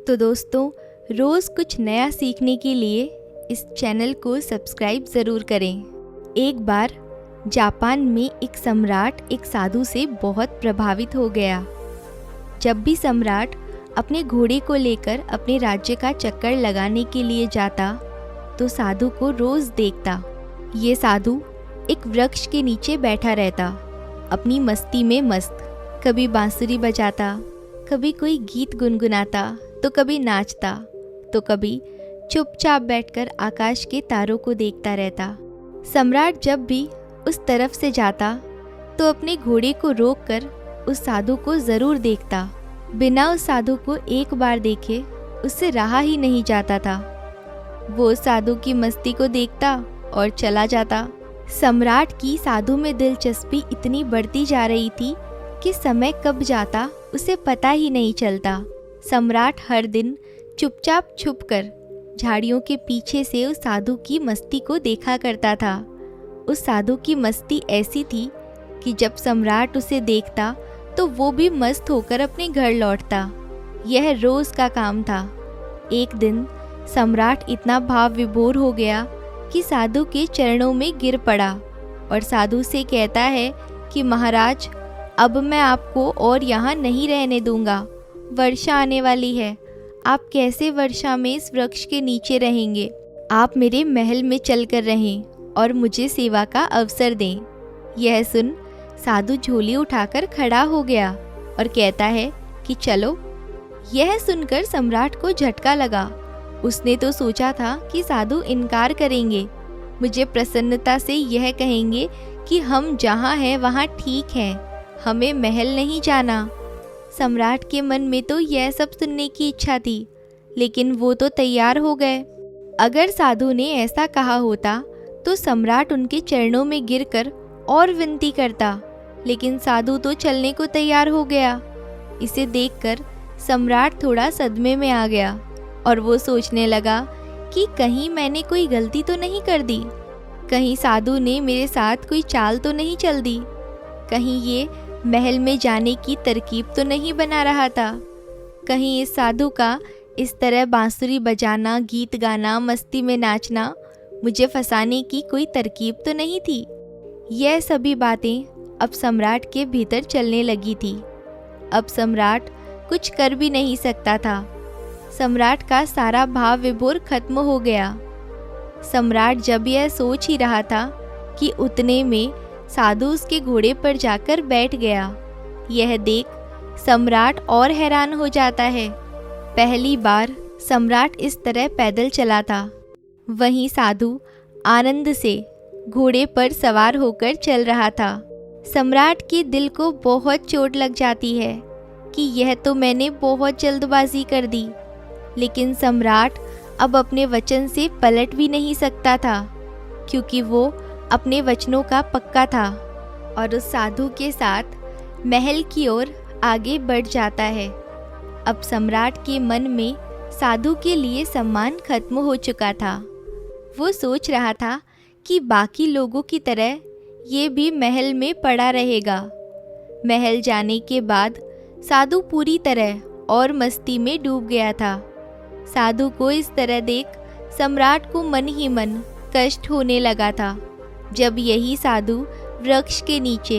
तो दोस्तों, रोज़ कुछ नया सीखने के लिए इस चैनल को सब्सक्राइब ज़रूर करें। एक बार जापान में एक सम्राट एक साधु से बहुत प्रभावित हो गया। जब भी सम्राट अपने घोड़े को लेकर अपने राज्य का चक्कर लगाने के लिए जाता तो साधु को रोज़ देखता। ये साधु एक वृक्ष के नीचे बैठा रहता, अपनी मस्ती में मस्त। कभी बांसुरी बजाता, कभी कोई गीत गुनगुनाता, तो कभी नाचता, तो कभी चुपचाप बैठकर आकाश के तारों को देखता रहता। सम्राट जब भी उस तरफ से जाता तो अपने घोड़े को रोककर उस साधु को ज़रूर देखता। बिना उस साधु को एक बार देखे उससे रहा ही नहीं जाता था। वो साधु की मस्ती को देखता और चला जाता। सम्राट की साधु में दिलचस्पी इतनी बढ़ती जा रही थी कि समय कब जाता उसे पता ही नहीं चलता। सम्राट हर दिन चुपचाप छुपकर झाड़ियों के पीछे से उस साधु की मस्ती को देखा करता था। उस साधु की मस्ती ऐसी थी कि जब सम्राट उसे देखता तो वो भी मस्त होकर अपने घर लौटता। यह रोज़ का काम था। एक दिन सम्राट इतना भाव विभोर हो गया कि साधु के चरणों में गिर पड़ा और साधु से कहता है कि महाराज, अब मैं आपको और यहाँ नहीं रहने दूंगा। वर्षा आने वाली है। आप कैसे वर्षा में इस वृक्ष के नीचे रहेंगे? आप मेरे महल में चलकर रहें और मुझे सेवा का अवसर दें। यह सुन साधु झोली उठाकर खड़ा हो गया और कहता है कि चलो। यह सुनकर सम्राट को झटका लगा। उसने तो सोचा था कि साधु इनकार करेंगे, मुझे प्रसन्नता से यह कहेंगे कि हम जहाँ हैं वहाँ ठीक हैं, हमें महल नहीं जाना। सम्राट के मन में तो यह सब सुनने की इच्छा थी, लेकिन वो तो तैयार हो गए। अगर साधु ने ऐसा कहा होता तो सम्राट उनके चरणों में गिरकर और विनती करता, लेकिन साधु तो चलने को तैयार हो गया। इसे देखकर सम्राट थोड़ा सदमे में आ गया और वो सोचने लगा कि कहीं मैंने कोई गलती तो नहीं कर दी, कहीं साधु ने मेरे साथ कोई चाल तो नहीं चल दी, कहीं ये महल में जाने की तरकीब तो नहीं बना रहा था, कहीं इस साधु का इस तरह बांसुरी बजाना, गीत गाना, मस्ती में नाचना मुझे फंसाने की कोई तरकीब तो नहीं थी। यह सभी बातें अब सम्राट के भीतर चलने लगी थी। अब सम्राट कुछ कर भी नहीं सकता था। सम्राट का सारा भाव विभोर खत्म हो गया। सम्राट जब यह सोच ही रहा था कि उतने में साधु उसके घोड़े पर जाकर बैठ गया। यह देख सम्राट और हैरान हो जाता है। पहली बार सम्राट इस तरह पैदल चला था। वहीं साधु आनंद से घोड़े पर सवार होकर चल रहा था। सम्राट के दिल को बहुत चोट लग जाती है कि यह तो मैंने बहुत जल्दबाजी कर दी, लेकिन सम्राट अब अपने वचन से पलट भी नहीं सकता था, क्योंकि वो अपने वचनों का पक्का था और उस साधु के साथ महल की ओर आगे बढ़ जाता है। अब सम्राट के मन में साधु के लिए सम्मान खत्म हो चुका था। वो सोच रहा था कि बाकी लोगों की तरह ये भी महल में पड़ा रहेगा। महल जाने के बाद साधु पूरी तरह और मस्ती में डूब गया था। साधु को इस तरह देख सम्राट को मन ही मन कष्ट होने लगा था। जब यही साधु वृक्ष के नीचे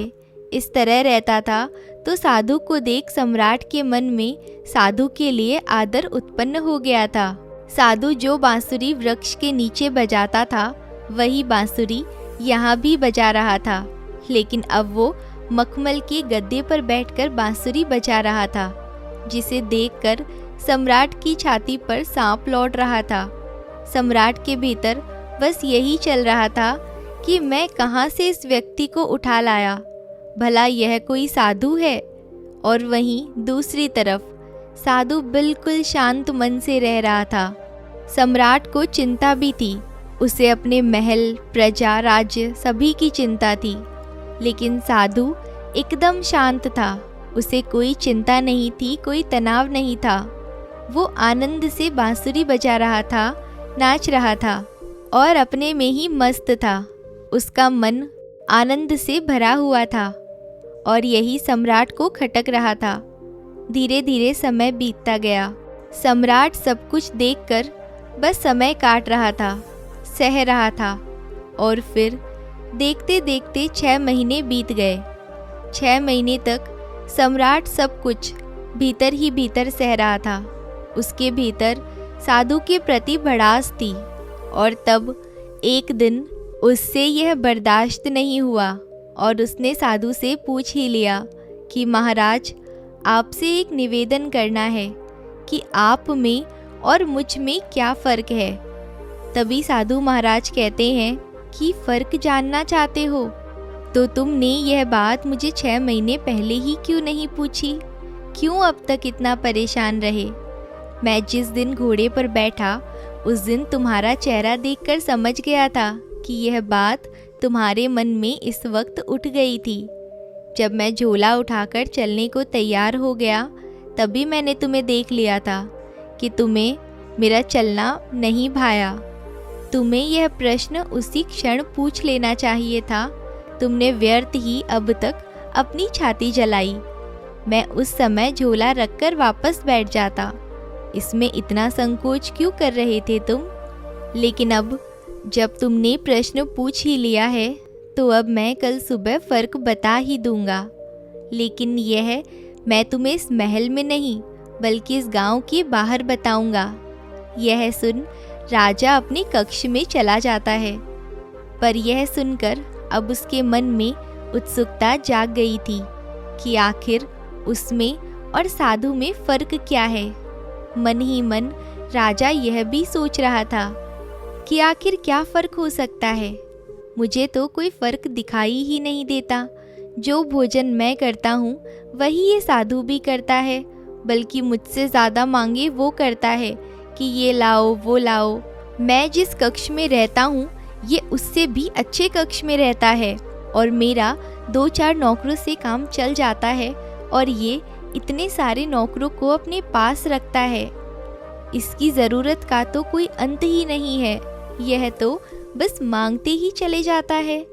इस तरह रहता था तो साधु को देख सम्राट के मन में साधु के लिए आदर उत्पन्न हो गया था। साधु जो बांसुरी वृक्ष के नीचे बजाता था, वही बांसुरी यहाँ भी बजा रहा था, लेकिन अब वो मखमल के गद्दे पर बैठकर बांसुरी बजा रहा था, जिसे देखकर सम्राट की छाती पर सांप लौट रहा था। सम्राट के भीतर बस यही चल रहा था कि मैं कहाँ से इस व्यक्ति को उठा लाया, भला यह कोई साधु है? और वहीं दूसरी तरफ साधु बिल्कुल शांत मन से रह रहा था। सम्राट को चिंता भी थी, उसे अपने महल, प्रजा, राज्य सभी की चिंता थी, लेकिन साधु एकदम शांत था। उसे कोई चिंता नहीं थी, कोई तनाव नहीं था। वो आनंद से बांसुरी बजा रहा था, नाच रहा था और अपने में ही मस्त था। उसका मन आनंद से भरा हुआ था और यही सम्राट को खटक रहा था। धीरे धीरे समय बीतता गया। सम्राट सब कुछ देखकर बस समय काट रहा था, सह रहा था। और फिर देखते देखते 6 महीने बीत गए। 6 महीने तक सम्राट सब कुछ भीतर ही भीतर सह रहा था। उसके भीतर साधु के प्रति भड़ास थी। और तब एक दिन उससे यह बर्दाश्त नहीं हुआ और उसने साधु से पूछ ही लिया कि महाराज, आपसे एक निवेदन करना है कि आप में और मुझ में क्या फ़र्क है। तभी साधु महाराज कहते हैं कि फ़र्क जानना चाहते हो तो तुमने यह बात मुझे 6 महीने पहले ही क्यों नहीं पूछी? क्यों अब तक इतना परेशान रहे? मैं जिस दिन घोड़े पर बैठा उस दिन तुम्हारा चेहरा देखकर समझ गया था कि यह बात तुम्हारे मन में इस वक्त उठ गई थी। जब मैं झोला उठाकर चलने को तैयार हो गया तभी मैंने तुम्हें देख लिया था कि तुम्हें मेरा चलना नहीं भाया। तुम्हें यह प्रश्न उसी क्षण पूछ लेना चाहिए था। तुमने व्यर्थ ही अब तक अपनी छाती जलाई। मैं उस समय झोला रखकर वापस बैठ जाता। इसमें इतना संकोच क्यों कर रहे थे तुम? लेकिन अब जब तुमने प्रश्न पूछ ही लिया है तो अब मैं कल सुबह फ़र्क बता ही दूंगा। लेकिन यह मैं तुम्हें इस महल में नहीं बल्कि इस गांव के बाहर बताऊंगा। यह सुन राजा अपने कक्ष में चला जाता है। पर यह सुनकर अब उसके मन में उत्सुकता जाग गई थी कि आखिर उसमें और साधु में फ़र्क क्या है। मन ही मन राजा यह भी सोच रहा था कि आखिर क्या फ़र्क हो सकता है। मुझे तो कोई फ़र्क दिखाई ही नहीं देता। जो भोजन मैं करता हूँ वही ये साधु भी करता है, बल्कि मुझसे ज़्यादा मांगे वो करता है कि ये लाओ वो लाओ। मैं जिस कक्ष में रहता हूँ ये उससे भी अच्छे कक्ष में रहता है और मेरा 2-4 नौकरों से काम चल जाता है और ये इतने सारे नौकरों को अपने पास रखता है। इसकी ज़रूरत का तो कोई अंत ही नहीं है। यह तो बस मांगते ही चले जाता है।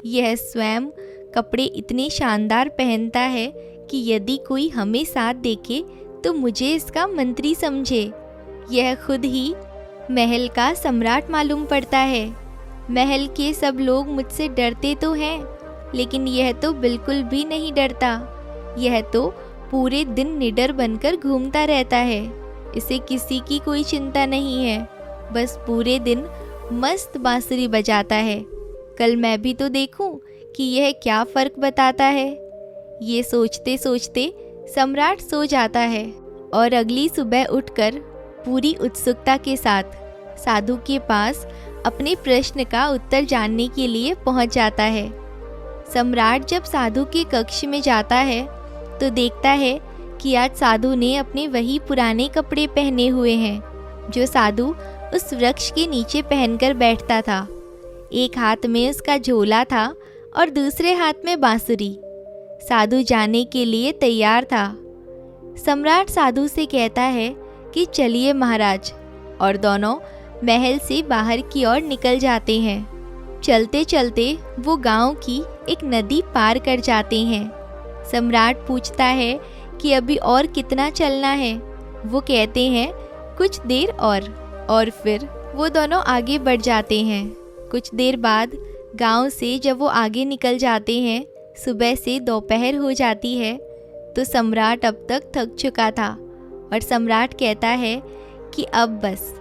यह स्वयं कपड़े इतने शानदार पहनता है कि यदि कोई हमें साथ देखे तो मुझे इसका मंत्री समझे। यह खुद ही महल का सम्राट मालूम पड़ता है। महल के सब लोग मुझसे डरते तो हैं, लेकिन यह तो बिल्कुल भी नहीं डरता। यह तो पूरे दिन निडर बनकर घूमता रहता है। इसे किसी की कोई चिंता नहीं है। बस पूरे दिन मस्त बांसुरी बजाता है। कल मैं भी तो देखूं कि यह क्या फ़र्क बताता है। ये सोचते सोचते सम्राट सो जाता है और अगली सुबह उठकर पूरी उत्सुकता के साथ साधु के पास अपने प्रश्न का उत्तर जानने के लिए पहुंच जाता है। सम्राट जब साधु के कक्ष में जाता है तो देखता है कि आज साधु ने अपने वही पुराने कपड़े पहने हुए हैं जो साधु उस वृक्ष के नीचे पहनकर बैठता था। एक हाथ में उसका झोला था और दूसरे हाथ में बांसुरी। साधु जाने के लिए तैयार था। सम्राट साधु से कहता है कि चलिए महाराज, और दोनों महल से बाहर की ओर निकल जाते हैं। चलते चलते वो गांव की एक नदी पार कर जाते हैं। सम्राट पूछता है कि अभी और कितना चलना है। वो कहते हैं कुछ देर और फिर वो दोनों आगे बढ़ जाते हैं। कुछ देर बाद गांव से जब वो आगे निकल जाते हैं, सुबह से दोपहर हो जाती है। तो सम्राट अब तक थक चुका था और सम्राट कहता है कि अब बस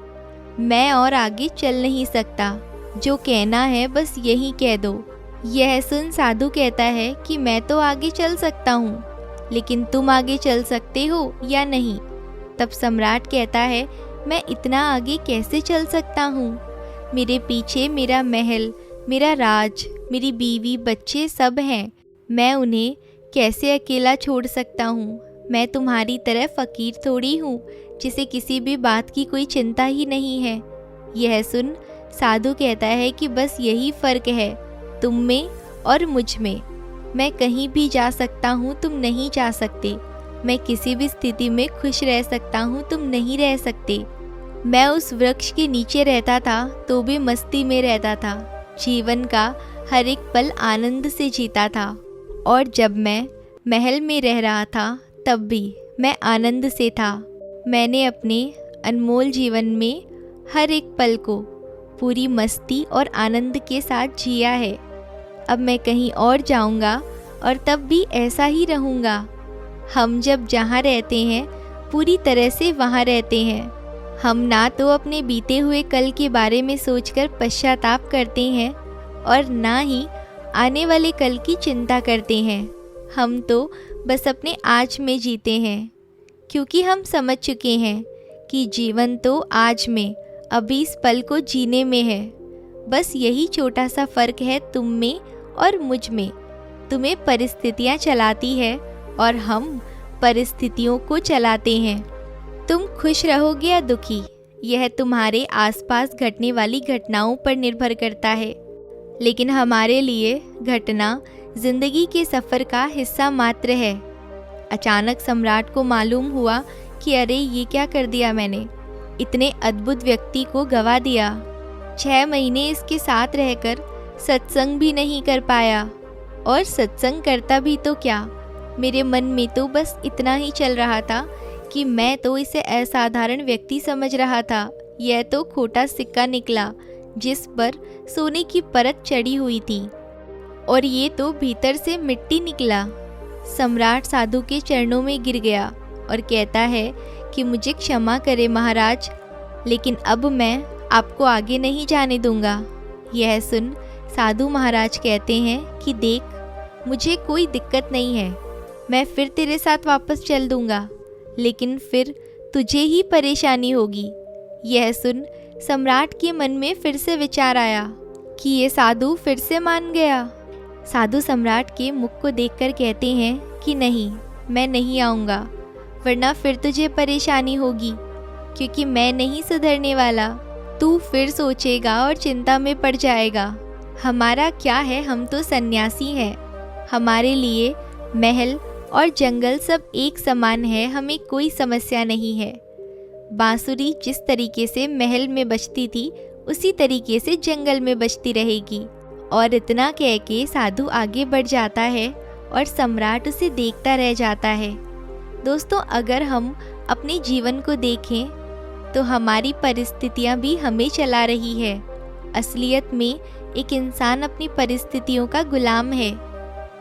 मैं और आगे चल नहीं सकता। जो कहना है बस यही कह दो। यह सुन साधु कहता है कि मैं तो आगे चल सकता हूँ, लेकिन तुम आगे चल सकते हो या नहीं? तब सम्राट कहता है मैं इतना आगे कैसे चल सकता हूँ? मेरे पीछे मेरा महल, मेरा राज, मेरी बीवी, बच्चे सब हैं। मैं उन्हें कैसे अकेला छोड़ सकता हूँ? मैं तुम्हारी तरह फ़कीर थोड़ी हूँ जिसे किसी भी बात की कोई चिंता ही नहीं है। यह सुन साधु कहता है कि बस यही फ़र्क है तुम में और मुझ में। मैं कहीं भी जा सकता हूँ, तुम नहीं जा सकते। मैं किसी भी स्थिति में खुश रह सकता हूँ, तुम नहीं रह सकते। मैं उस वृक्ष के नीचे रहता था तो भी मस्ती में रहता था। जीवन का हर एक पल आनंद से जीता था। और जब मैं महल में रह रहा था तब भी मैं आनंद से था। मैंने अपने अनमोल जीवन में हर एक पल को पूरी मस्ती और आनंद के साथ जिया है। अब मैं कहीं और जाऊंगा और तब भी ऐसा ही रहूंगा। हम जब जहाँ रहते हैं पूरी तरह से वहाँ रहते हैं। हम ना तो अपने बीते हुए कल के बारे में सोचकर पश्चाताप करते हैं और ना ही आने वाले कल की चिंता करते हैं। हम तो बस अपने आज में जीते हैं, क्योंकि हम समझ चुके हैं कि जीवन तो आज में, अभी इस पल को जीने में है। बस यही छोटा सा फ़र्क है तुम में और मुझ में। तुम्हें परिस्थितियाँ चलाती है और हम परिस्थितियों को चलाते हैं। तुम खुश रहोगे या दुखी, यह तुम्हारे आसपास घटने वाली घटनाओं पर निर्भर करता है। लेकिन हमारे लिए घटना जिंदगी के सफ़र का हिस्सा मात्र है। अचानक सम्राट को मालूम हुआ कि अरे ये क्या कर दिया मैंने, इतने अद्भुत व्यक्ति को गवा दिया। 6 महीने इसके साथ रहकर सत्संग भी नहीं कर पाया, और सत्संग करता भी तो क्या, मेरे मन में तो बस इतना ही चल रहा था कि मैं तो इसे असाधारण व्यक्ति समझ रहा था। यह तो खोटा सिक्का निकला जिस पर सोने की परत चढ़ी हुई थी, और ये तो भीतर से मिट्टी निकला। सम्राट साधु के चरणों में गिर गया और कहता है कि मुझे क्षमा करे महाराज, लेकिन अब मैं आपको आगे नहीं जाने दूंगा। यह सुन साधु महाराज कहते हैं कि देख, मुझे कोई दिक्कत नहीं है, मैं फिर तेरे साथ वापस चल दूंगा, लेकिन फिर तुझे ही परेशानी होगी। यह सुन सम्राट के मन में फिर से विचार आया कि ये साधु फिर से मान गया। साधु सम्राट के मुख को देखकर कहते हैं कि नहीं, मैं नहीं आऊँगा, वरना फिर तुझे परेशानी होगी, क्योंकि मैं नहीं सुधरने वाला। तू फिर सोचेगा और चिंता में पड़ जाएगा। हमारा क्या है, हम तो सन्यासी हैं। हमारे लिए महल और जंगल सब एक समान है, हमें कोई समस्या नहीं है। बांसुरी जिस तरीके से महल में बजती थी उसी तरीके से जंगल में बजती रहेगी। और इतना कह के साधु आगे बढ़ जाता है और सम्राट उसे देखता रह जाता है। दोस्तों, अगर हम अपने जीवन को देखें तो हमारी परिस्थितियां भी हमें चला रही है। असलियत में एक इंसान अपनी परिस्थितियों का गुलाम है।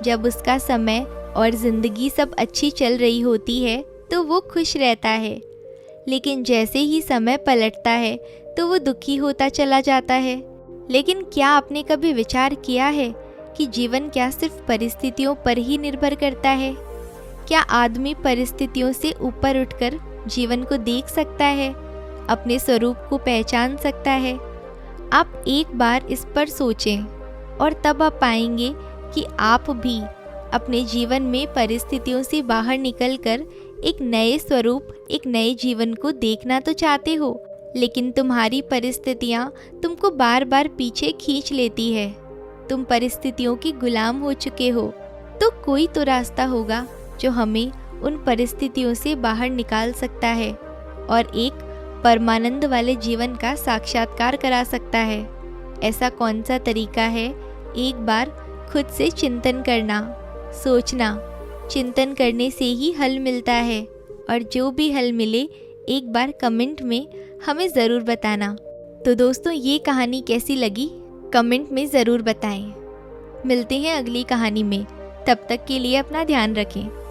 जब उसका समय और ज़िंदगी सब अच्छी चल रही होती है तो वो खुश रहता है, लेकिन जैसे ही समय पलटता है तो वो दुखी होता चला जाता है। लेकिन क्या आपने कभी विचार किया है कि जीवन क्या सिर्फ परिस्थितियों पर ही निर्भर करता है? क्या आदमी परिस्थितियों से ऊपर उठकर जीवन को देख सकता है, अपने स्वरूप को पहचान सकता है? आप एक बार इस पर सोचें और तब आप पाएंगे कि आप भी अपने जीवन में परिस्थितियों से बाहर निकलकर एक नए स्वरूप, एक नए जीवन को देखना तो चाहते हो, लेकिन तुम्हारी परिस्थितियाँ तुमको बार बार पीछे खींच लेती है। तुम परिस्थितियों की गुलाम हो चुके हो। तो कोई तो रास्ता होगा जो हमें उन परिस्थितियों से बाहर निकाल सकता है और एक परमानंद वाले जीवन का साक्षात्कार करा सकता है। ऐसा कौन सा तरीका है? एक बार खुद से चिंतन करना, सोचना। चिंतन करने से ही हल मिलता है, और जो भी हल मिले एक बार कमेंट में हमें ज़रूर बताना। तो दोस्तों, ये कहानी कैसी लगी कमेंट में ज़रूर बताएं। मिलते हैं अगली कहानी में, तब तक के लिए अपना ध्यान रखें।